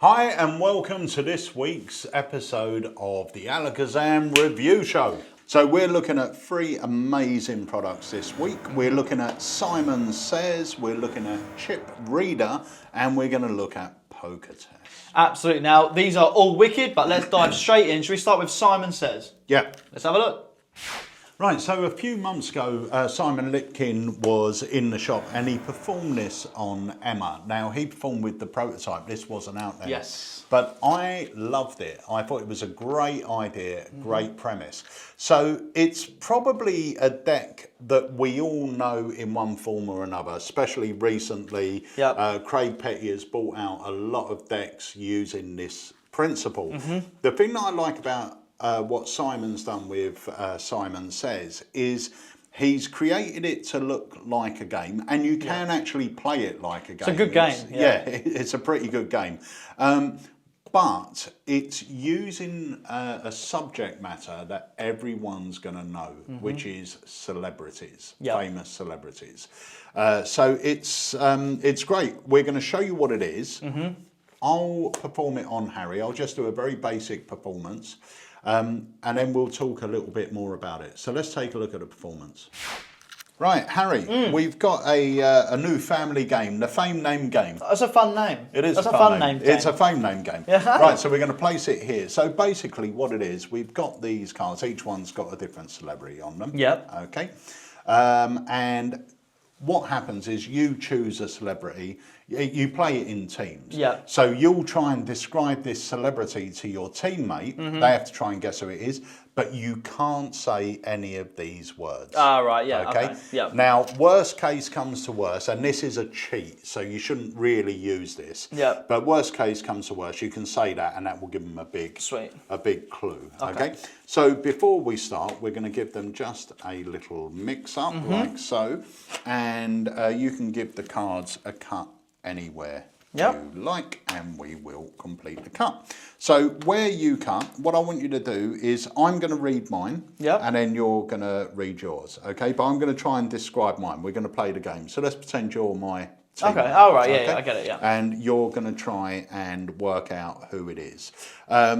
Hi and welcome to this week's episode of the Alakazam Review Show. So we're looking at 3 amazing products this week. We're looking at Simon Says, we're looking at Chip Reader, and we're going to look at Poker Test. Absolutely. Now, these are all wicked, but let's dive straight in. Should we start with Simon Says? Yeah. Let's have a look. Right, so a few months ago, Simon Lipkin was in the shop and he performed this on Emma. Now, he performed with the prototype. This wasn't out there. Yes. But I loved it. I thought it was a great idea, great premise. So it's probably a deck that we all know in one form or another, especially recently. Yep. Craig Petty has brought out a lot of decks using this principle. The thing that I like about what Simon's done with Simon Says is he's created it to look like a game, and you can actually play it like a game. It's a good game. It's a pretty good game. But it's using a subject matter that everyone's going to know, which is celebrities, famous celebrities. So it's great. We're going to show you what it is. I'll perform it on Harry. I'll just do a very basic performance. And then we'll talk a little bit more about it. So let's take a look at the performance. Right, Harry, we've got a new family game, the Fame Name game. That's a fun name. It is That's a fun name. It's a Fame Name game. Right, so we're going to place it here. So basically what it is, we've got these cards. Each one's got a different celebrity on them. Yep. Okay. And what happens is you choose a celebrity. You play it in teams. Yeah. So you'll try and describe this celebrity to your teammate. They have to try and guess who it is, but you can't say any of these words. Ah, right, yeah. Okay. Yeah. Now, worst case comes to worst, and this is a cheat, so you shouldn't really use this. Yeah. But worst case comes to worst, you can say that, and that will give them a big clue. Okay. So before we start, we're going to give them just a little mix up, like so, and you can give the cards a cut anywhere you like, and we will complete the cut. So where you cut, what I want you to do is I'm going to read mine, and then you're going to read yours, okay? But I'm going to try and describe mine. We're going to play the game. So let's pretend you're my teammate. Okay, all right, yeah, I get it, yeah. And you're going to try and work out who it is. Let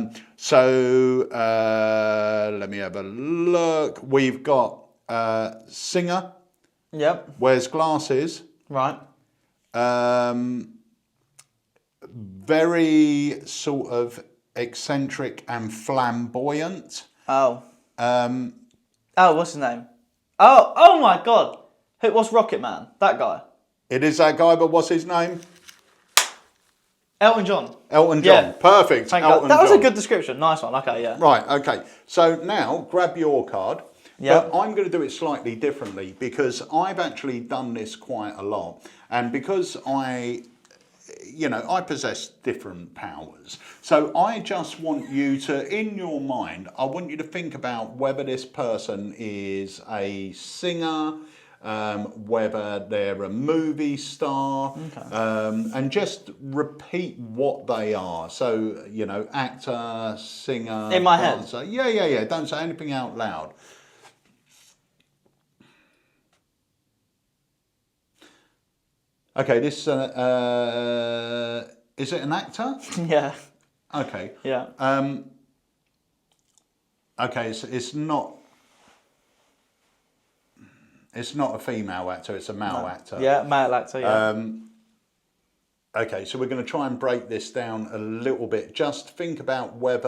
me have a look. We've got singer. Yep. Wears glasses. Right. Very sort of eccentric and flamboyant. Oh. What's his name? Oh my God. What's Rocket Man? That guy. It is that guy, but what's his name? Elton John. Elton John. Yeah. Perfect. Thank God. That was a good description. Nice one. Okay, yeah. Right, okay. So now grab your card. Yeah. But I'm going to do it slightly differently because I've actually done this quite a lot. And because I possess different powers. So I just want you to, in your mind, I want you to think about whether this person is a singer, whether they're a movie star, and just repeat what they are. So, actor, singer. In my dancer. head? Yeah. Don't say anything out loud. Okay, this, is it an actor? Yeah. Okay. Yeah. Okay, it's not a female actor, it's a male actor. Yeah, male actor, yeah. Okay, so we're going to try and break this down a little bit. Just think about what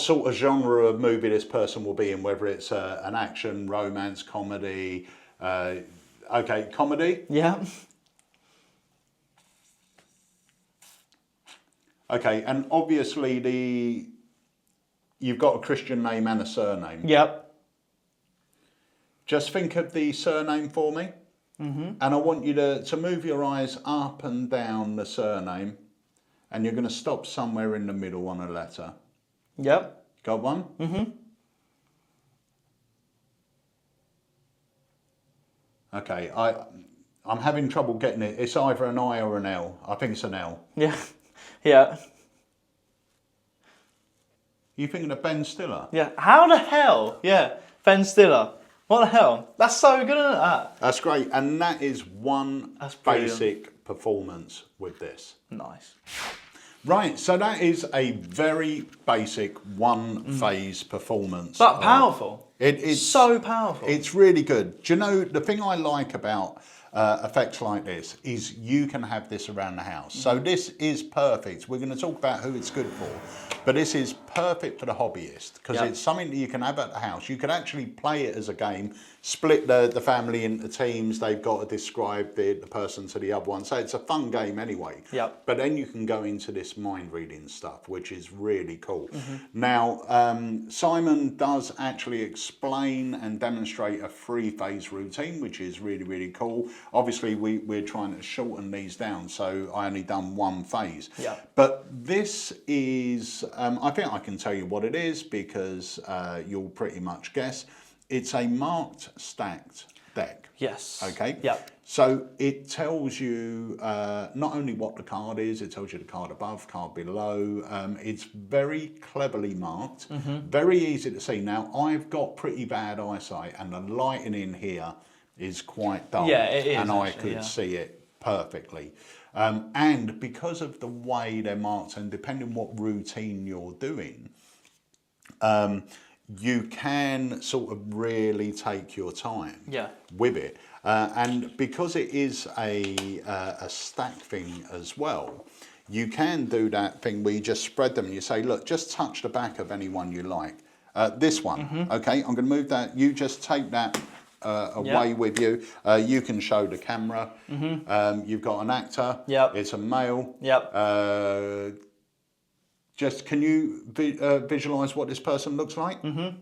sort of genre of movie this person will be in, whether it's an action, romance, comedy. Okay, comedy? Yeah. Okay, and obviously you've got a Christian name and a surname. Yep. Just think of the surname for me. And I want you to move your eyes up and down the surname, and you're going to stop somewhere in the middle on a letter. Yep. Got one? Okay, I'm having trouble getting it. It's either an I or an L. I think it's an L. Yeah. Yeah. You thinking of Ben Stiller? Yeah. How the hell? Yeah. Ben Stiller. What the hell? That's so good, isn't it? That's great. And that is one basic performance with this. Nice. Right, so that is a very basic one-phase performance. But powerful. It's so powerful. It's really good. Do you know, the thing I like about effects like this is you can have this around the house. So this is perfect. We're going to talk about who it's good for, but this is perfect for the hobbyist because it's something that you can have at the house. You can actually play it as a game, split the family into teams. They've got to describe the person to the other one. So it's a fun game anyway. Yep. But then you can go into this mind reading stuff, which is really cool. Now, Simon does actually explain and demonstrate a 3-phase routine, which is really, really cool. Obviously, we're trying to shorten these down, so I only done 1 phase. Yeah. But this is, I think I can tell you what it is because you'll pretty much guess. It's a marked stacked deck. Yes. Okay. Yep. So it tells you not only what the card is, it tells you the card above, card below. It's very cleverly marked, very easy to see. Now, I've got pretty bad eyesight and the lighting in here is quite dull. Yeah, it is. And actually, I could see it perfectly. And because of the way they're marked and depending what routine you're doing, you can sort of really take your time with it. And because it is a stack thing as well, you can do that thing where you just spread them and you say, look, just touch the back of any one you like. This one, okay, I'm going to move that. You just take that away with you. You can show the camera. You've got an actor. It's a male. Just can you visualise what this person looks like? Are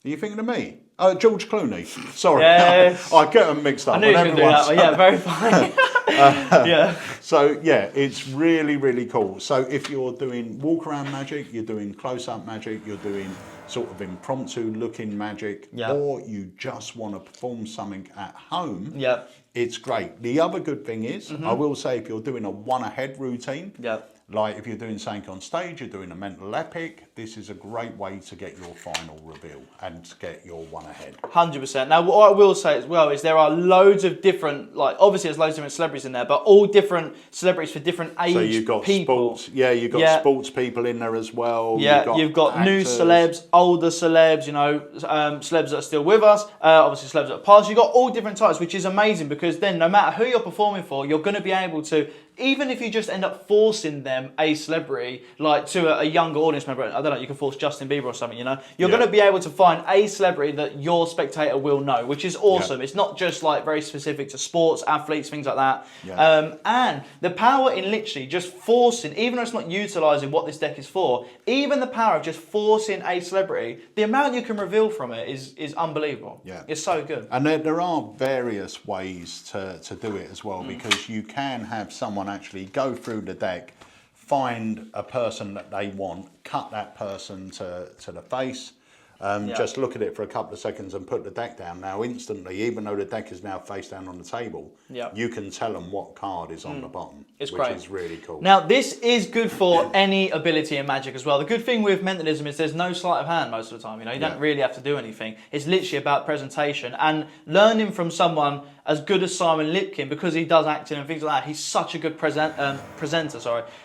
you thinking of me? George Clooney. Sorry, yes. I get them mixed up. I knew you were going to do that, but yeah, very funny. So yeah, it's really, really cool. So if you're doing walk around magic, you're doing close up magic, you're doing sort of impromptu looking magic, or you just want to perform something at home, it's great. The other good thing is, I will say, if you're doing a one ahead routine, like if you're doing something on stage, you're doing a mental epic, this is a great way to get your final reveal and to get your one ahead. 100%. Now, what I will say as well is there are loads of different, like obviously there's loads of different celebrities in there, but all different celebrities for different age people. So you've got sports, you've got sports people in there as well. You've got new celebs, older celebs, you know, celebs that are still with us, obviously celebs that are past. You've got all different types, which is amazing because then no matter who you're performing for, you're going to be able to, even if you just end up forcing them a celebrity, like to a younger audience member, I don't know, you can force Justin Bieber or something, you know, you're going to be able to find a celebrity that your spectator will know, which is awesome. It's not just like very specific to sports, athletes, things like that. And the power in literally just forcing, even though it's not utilising what this deck is for, even the power of just forcing a celebrity, the amount you can reveal from it is unbelievable. It's so good. And there are various ways to do it as well, because you can have someone actually go through the deck, find a person that they want, cut that person to the face, just look at it for a couple of seconds and put the deck down. Now instantly, even though the deck is now face down on the table, you can tell them what card is on the bottom, which is really cool. Now this is good for any ability in Magic as well. The good thing with mentalism is there's no sleight of hand most of the time, you know, you don't really have to do anything. It's literally about presentation and learning from someone as good as Simon Lipkin, because he does acting and things like that. He's such a good presenter.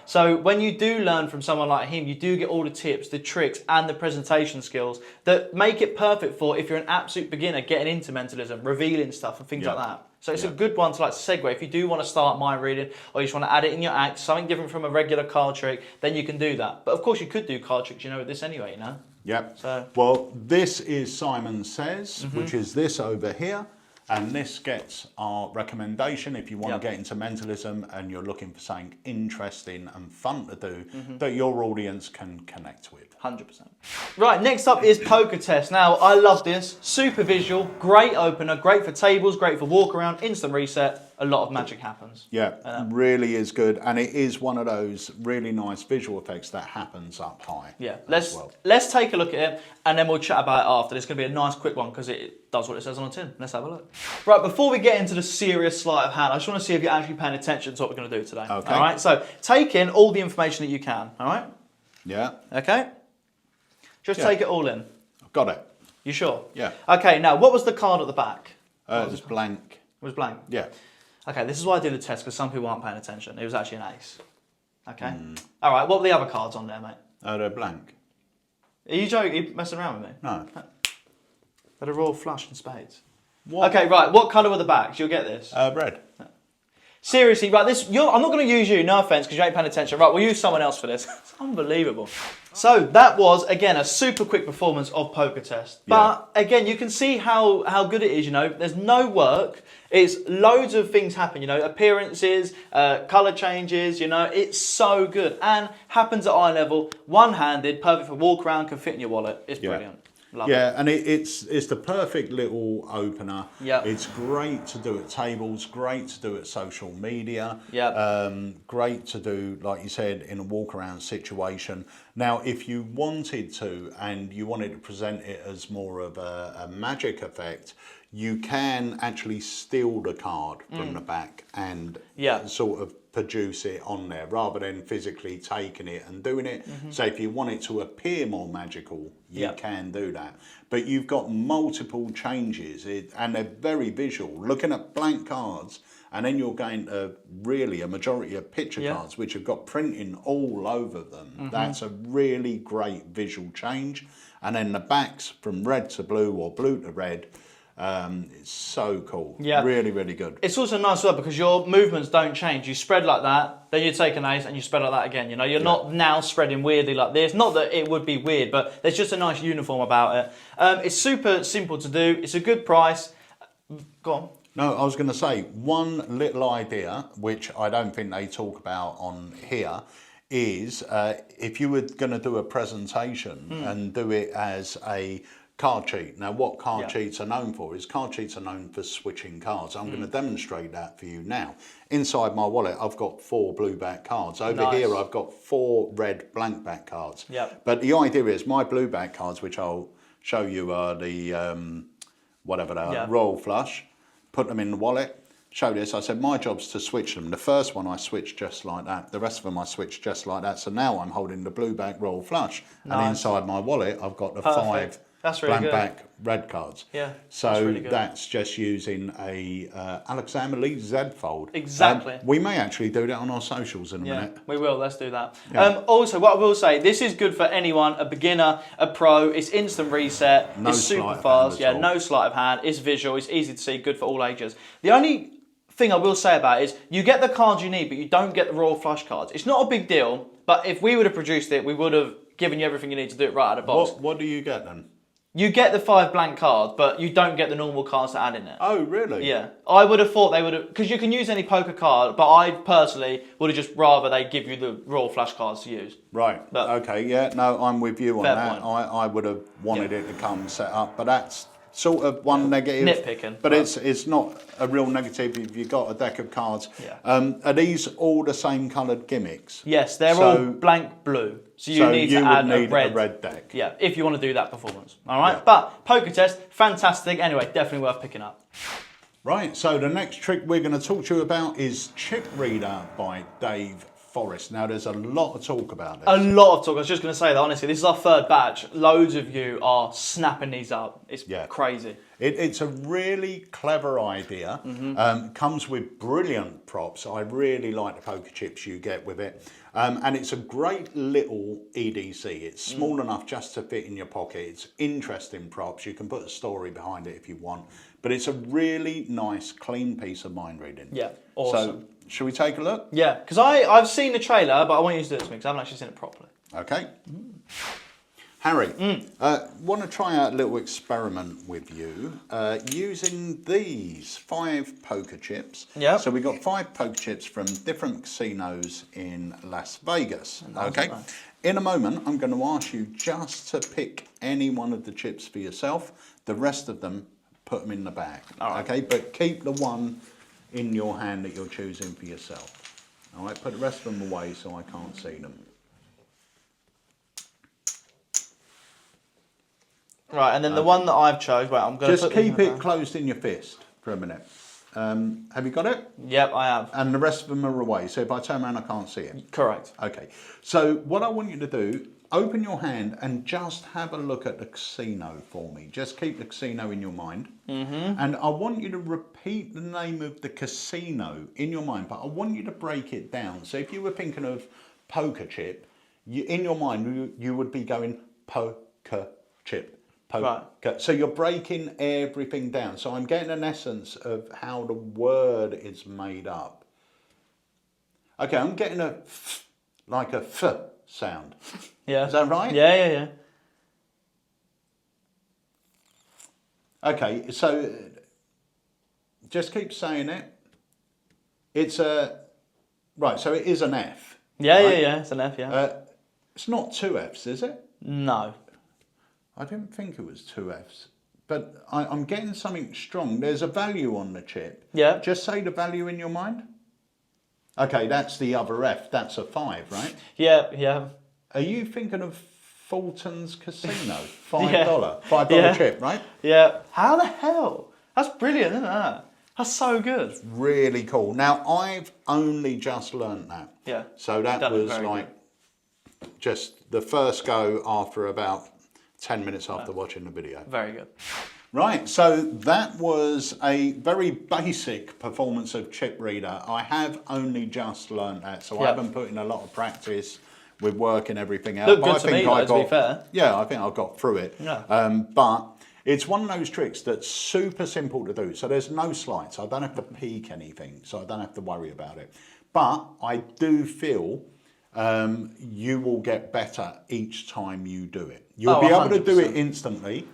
So when you do learn from someone like him, you do get all the tips, the tricks, and the presentation skills that make it perfect for if you're an absolute beginner getting into mentalism, revealing stuff and things like that. So it's a good one to like segue. If you do want to start mind reading, or you just want to add it in your act, something different from a regular card trick, then you can do that. But of course you could do card tricks, you know, with this anyway, you know? So well, this is Simon Says, which is this over here. And this gets our recommendation if you want to get into mentalism and you're looking for something interesting and fun to do that your audience can connect with. 100%. Right, next up is Poker Test. Now, I love this. Super visual, great opener, great for tables, great for walk around, instant reset. A lot of magic happens. Really is good, and it is one of those really nice visual effects that happens up high. Let's take a look at it, and then we'll chat about it after. It's going to be a nice quick one because it does what it says on the tin. Let's have a look. Right, before we get into the serious sleight of hand, I just want to see if you're actually paying attention to what we're going to do today. Okay. All right, so take in all the information that you can. All right. Yeah. Okay. Just take it all in. Got it. You sure? Yeah. Okay, now, what was the card at the back? It was blank. It was blank? Yeah. Okay, this is why I do the test, because some people aren't paying attention. It was actually an ace. Okay? All right, what were the other cards on there, mate? They're blank. Are you joking? Are you messing around with me? No. But a royal flush and spades. What? Okay, right, what colour were the backs? You'll get this. Red. Seriously, right, I'm not going to use you, no offence, because you ain't paying attention. Right, we'll use someone else for this. It's unbelievable. So that was, again, a super quick performance of Poker Test. But, again, you can see how good it is, you know. There's no work. It's loads of things happen, you know, appearances, colour changes, you know. It's so good. And happens at eye level, one-handed, perfect for walk around, can fit in your wallet. It's brilliant. Love it. And it's the perfect little opener. Yeah. It's great to do at tables, great to do at social media. Yeah. Great to do, like you said, in a walk around situation. Now, if you wanted to and you wanted to present it as more of a magic effect, you can actually steal the card from the back and sort of produce it on there rather than physically taking it and doing it. So if you want it to appear more magical, you can do that. But you've got multiple changes and they're very visual. Looking at blank cards, and then you're going to really a majority of picture cards which have got printing all over them. That's a really great visual change. And then the backs from red to blue or blue to red, it's so cool. Yeah. Really, really good. It's also nice as well because your movements don't change. You spread like that, then you take an ace and you spread like that again. You know, you're not now spreading weirdly like this. Not that it would be weird, but there's just a nice uniform about it. It's super simple to do. It's a good price. Go on. No, I was going to say one little idea, which I don't think they talk about on here, is if you were going to do a presentation and do it as a card cheat. Now, what card cheats are known for is card cheats are known for switching cards. I'm going to demonstrate that for you now. Inside my wallet, I've got 4 blue back cards. Over here, I've got 4 red blank back cards. But the idea is my blue back cards, which I'll show you, are the whatever they are, royal flush. Put them in the wallet. Show this. I said my job's to switch them. The first one I switched just like that. The rest of them I switched just like that. So now I'm holding the blue back royal flush, and inside my wallet I've got the 5 blank back red cards. Yeah. So that's really good. That's just using a Alakazam Elite Z fold. Exactly. We may actually do that on our socials in a minute. We will. Let's do that. Also, what I will say, this is good for anyone, a beginner, a pro. It's instant reset. No it's super sleight of fast. hand at all. No sleight of hand. It's visual. It's easy to see. Good for all ages. The only thing I will say about it is you get the cards you need, but you don't get the royal flush cards. It's not a big deal, but if we would have produced it, we would have given you everything you need to do it right out of the box. What do you get then? You get the 5 blank cards, but you don't get the normal cards to add in it. Oh, really? Yeah. I would have thought they would have, because you can use any poker card, but I personally would have just rather they give you the royal flush cards to use. Right. But okay, yeah, no, I'm with you on that. Point. I would have wanted it to come set up, but that's sort of one negative. Nitpicking. But it's not a real negative if you've got a deck of cards. Are these all the same coloured gimmicks? Yes, they're all blank blue. So you need to add a red deck. Yeah, if you want to do that performance. All right, but Poker Test, fantastic. Anyway, definitely worth picking up. Right, so the next trick we're going to talk to you about is Chip Reader by Dave Forrest. Now, there's a lot of talk about this. A lot of talk. I was just going to say that, honestly. This is our 3rd batch. Loads of you are snapping these up. It's crazy. It's a really clever idea. Comes with brilliant props. I really like the poker chips you get with it. And it's a great little EDC. It's small enough just to fit in your pocket. It's interesting props. You can put a story behind it if you want. But it's a really nice, clean piece of mind reading. Yeah, awesome. So, should we take a look? Yeah, because I've seen the trailer, but I want you to do it to me because I haven't actually seen it properly. Okay. Harry, want to try out a little experiment with you using these 5 poker chips. Yeah. So we've got 5 poker chips from different casinos in Las Vegas. Okay. In a moment, I'm going to ask you just to pick any one of the chips for yourself. The rest of them, put them in the bag. Okay, but keep the one in your hand that you're choosing for yourself. All right, put the rest of them away so I can't see them. Right, and then the one that I've chose, I'm going to just keep it closed in your fist for a minute. Have you got it? Yep, I have. And the rest of them are away, so if I turn around I can't see it. Correct. Okay, so what I want you to do open your hand and just have a look at the casino for me. Just keep the casino in your mind. And I want you to repeat the name of the casino in your mind, but I want you to break it down. So if you were thinking of poker chip, in your mind, you would be going poker chip. Poker. Right. So you're breaking everything down. So I'm getting an essence of how the word is made up. Okay, I'm getting a f, like a f sound. Yeah. Is that right? Yeah. Okay, so just keep saying it. It's a, right, so it is an F. Yeah, right? yeah, it's an F, yeah. It's not two Fs, is it? No. I didn't think it was two Fs. But I'm getting something strong. There's a value on the chip. Yeah. Just say the value in your mind. Okay, that's the other F. That's a 5, right? Yeah. Are you thinking of Fulton's Casino? Yeah. $5 chip, right? Yeah. How the hell? That's brilliant, isn't it? That's so good. Really cool. Now, I've only just learnt that. Yeah. So that was like just the first go after about 10 minutes after watching the video. Very good. Right, so that was a very basic performance of chip reader. I have only just learnt that, so I haven't put in a lot of practice with work and everything else. Looked good to me, to be fair. Yeah, I think I got through it. Yeah. But it's one of those tricks that's super simple to do. So there's no slides. I don't have to peek anything, so I don't have to worry about it. But I do feel you will get better each time you do it. You'll be able to do it instantly,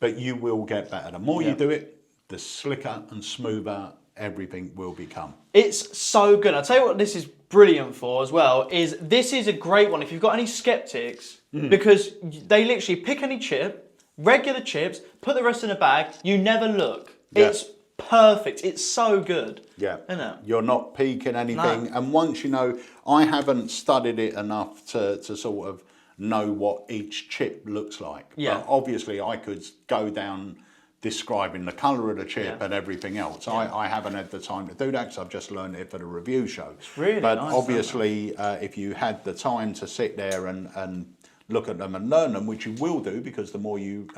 but you will get better. The more you do it, the slicker and smoother everything will become. It's so good. I'll tell you what this is brilliant for as well, is this is a great one if you've got any skeptics, because they literally pick any chip, regular chips, put the rest in a bag, you never look. Yeah. It's perfect. It's so good. Yeah. Isn't it? You're not peeking anything. No. And once you know, I haven't studied it enough to sort of know what each chip looks like. Yeah. But obviously I could go down describing the colour of the chip and everything else. Yeah. I haven't had the time to do that because I've just learned it for the review show. It's really but nice, obviously if you had the time to sit there and look at them and learn them, which you will do because the more you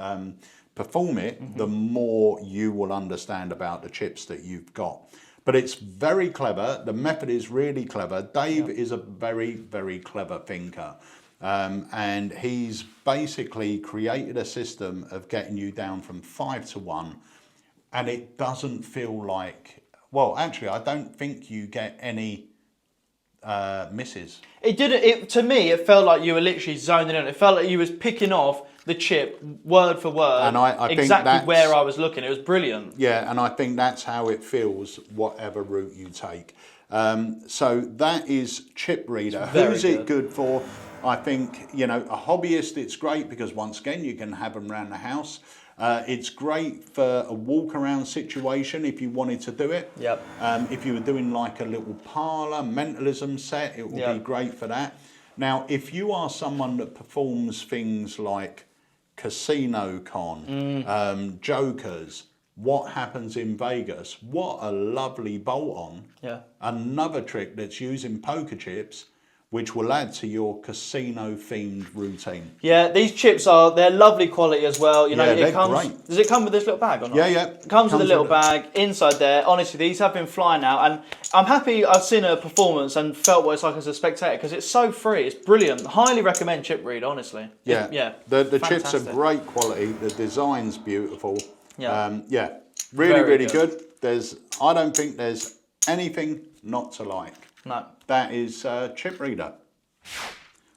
perform it, the more you will understand about the chips that you've got. But it's very clever. The method is really clever. Dave is a very, very clever thinker. And he's basically created a system of getting you down from 5 to 1. And it doesn't feel like, well, actually, I don't think you get any misses. It didn't. To me, it felt like you were literally zoning in. It felt like you was picking off the chip word for word, and I exactly think where I was looking. It was brilliant. Yeah, and I think that's how it feels, whatever route you take. So that is chip reader. Who's it good for? I think, you know, a hobbyist, it's great because once again, you can have them around the house. It's great for a walk around situation if you wanted to do it. Yep. If you were doing like a little parlour mentalism set, it would be great for that. Now, if you are someone that performs things like Casino Con, Jokers, What Happens in Vegas, what a lovely bolt-on. Yeah. Another trick that's using poker chips, which will add to your casino-themed routine. Yeah, these chips they're lovely quality as well. You know, it comes, great. Does it come with this little bag or not? Yeah. It comes with a little bag inside there. Honestly, these have been flying out, and I'm happy I've seen a performance and felt what it's like as a spectator because it's so free. It's brilliant. Highly recommend Chip Read, honestly. Yeah. The chips are great quality. The design's beautiful. Yeah. Really good. I don't think there's anything not to like. No. That is Chip Reader.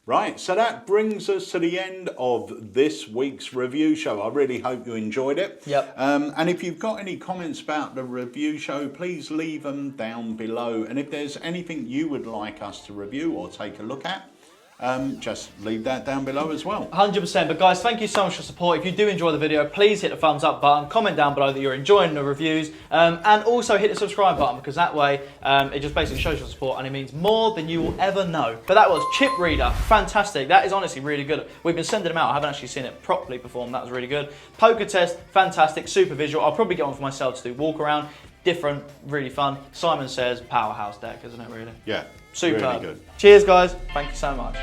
Right, so that brings us to the end of this week's review show. I really hope you enjoyed it. Yep. And if you've got any comments about the review show, please leave them down below. And if there's anything you would like us to review or take a look at, just leave that down below as well. 100%. But guys, thank you so much for support. If you do enjoy the video, please hit the thumbs up button, comment down below that you're enjoying the reviews, and also hit the subscribe button because that way it just basically shows your support and it means more than you will ever know. But that was Chip Reader, fantastic. That is honestly really good. We've been sending them out. I haven't actually seen it properly perform. That was really good. Poker test, fantastic, super visual. I'll probably get one for myself to do walk around. Different, really fun. Simon says powerhouse deck, isn't it really? Yeah. Super. Really good. Cheers guys. Thank you so much.